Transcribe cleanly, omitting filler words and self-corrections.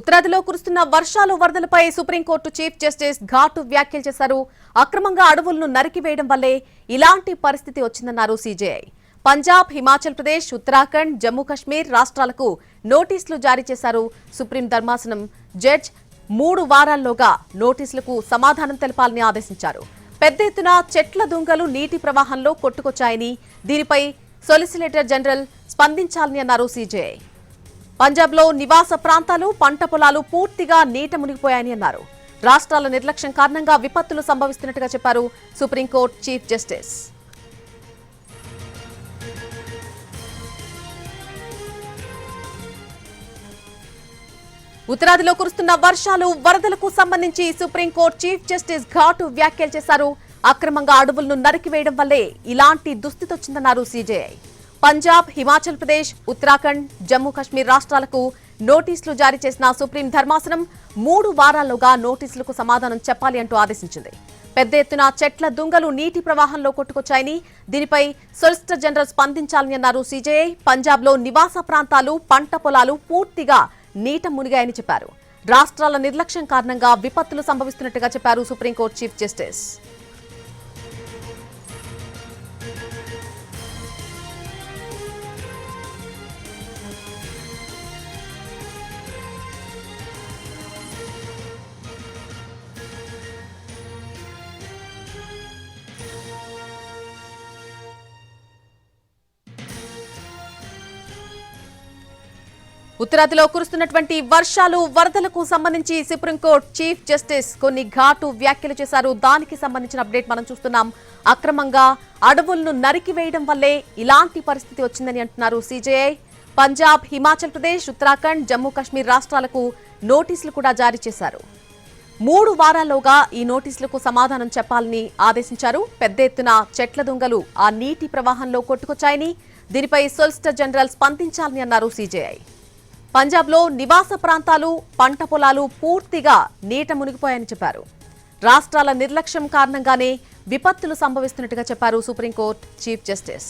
ఉత్తరాదిలో కురుస్తున్న వర్షాలు వరదలపై సుప్రీంకోర్టు చీఫ్ జస్టిస్ ఘాటు వ్యాఖ్యలు చేశారు. అక్రమంగా అడవులను నరికివేయడం వల్లే ఇలాంటి పరిస్థితి వచ్చిందన్నారు సీజేఐ. పంజాబ్, హిమాచల్ ప్రదేశ్, ఉత్తరాఖండ్, జమ్మూ కశ్మీర్ రాష్ట్రాలకు నోటీసులు జారీ చేశారు. సుప్రీం ధర్మాసనం జడ్జ్ 3 వారాల్లోగా నోటీసులకు సమాధానం తెలపాలని ఆదేశించారు. పెద్ద ఎత్తున చెట్ల దుంగలు నీటి ప్రవాహంలో కొట్టుకొచ్చాయని, దీనిపై సొలిసిటర్ జనరల్ స్పందించాలని అన్నారు సీజేఐ. పంజాబ్లో నివాస ప్రాంతాలు, పంట పొలాలు పూర్తిగా నీట మునిగిపోయాయని అన్నారు. రాష్ట్రాల నిర్లక్ష్యం కారణంగా విపత్తులు సంభవిస్తున్నట్టుగా చెప్పారు సుప్రీంకోర్టు చీఫ్ జస్టిస్. ఉత్తరాదిలో కురుస్తున్న వర్షాలు వరదలకు సంబంధించి సుప్రీంకోర్టు చీఫ్ జస్టిస్ ఘాటు వ్యాఖ్యలు చేశారు. అక్రమంగా అడవులను నరికివేయడం వల్లే ఇలాంటి దుస్థితి వచ్చిందన్నారు సీజేఐ. పంజాబ్, హిమాచల్ ప్రదేశ్, ఉత్తరాఖండ్, జమ్మూ కశ్మీర్ రాష్ట్రాలకు నోటీసులు జారీ చేసిన సుప్రీం ధర్మాసనం 3 వారాల్లోగా నోటీసులకు సమాధానం చెప్పాలి అంటూ ఆదేశించింది. పెద్ద ఎత్తున చెట్ల దుంగలు నీటి ప్రవాహంలో కొట్టుకొచ్చాయని, దీనిపై సొలిసిటర్ జనరల్ స్పందించాలని అన్నారు సీజేఐ. పంజాబ్లో నివాస ప్రాంతాలు, పంట పొలాలు పూర్తిగా నీట మునిగాయని చెప్పారు. రాష్ట్రాల నిర్లక్ష్యం కారణంగా విపత్తులు సంభవిస్తున్నట్టుగా చెప్పారు సుప్రీంకోర్టు చీఫ్ జస్టిస్. ఉత్తరాదిలో కురుస్తున్నటువంటి వర్షాలు వరదలకు సంబంధించి సుప్రీంకోర్టు చీఫ్ జస్టిస్ కొన్ని ఘాటు వ్యాఖ్యలు చేశారు. దానికి సంబంధించిన అప్డేట్ మనం చూస్తున్నాం. అక్రమంగా అడవులను నరికివేయడం వల్లే ఇలాంటి పరిస్థితి వచ్చిందని అంటున్నారు సీజేఐ. పంజాబ్, హిమాచల్ ప్రదేశ్, ఉత్తరాఖండ్, జమ్మూ కశ్మీర్ రాష్ట్రాలకు నోటీసులు కూడా జారీ చేశారు. 3 వారాల్లోగా ఈ నోటీసులకు సమాధానం చెప్పాలని ఆదేశించారు. పెద్ద ఎత్తున చెట్ల దుంగలు ఆ నీటి ప్రవాహంలో కొట్టుకొచ్చాయని, దీనిపై సొలిసిటర్ జనరల్ స్పందించాలని అన్నారు సీజేఐ. పంజాబ్లో నివాస ప్రాంతాలు, పంట పొలాలు పూర్తిగా నీట మునిగిపోయాయని చెప్పారు. రాష్ట్రాల నిర్లక్ష్యం కారణంగానే విపత్తులు సంభవిస్తున్నట్టుగా చెప్పారు సుప్రీంకోర్టు చీఫ్ జస్టిస్.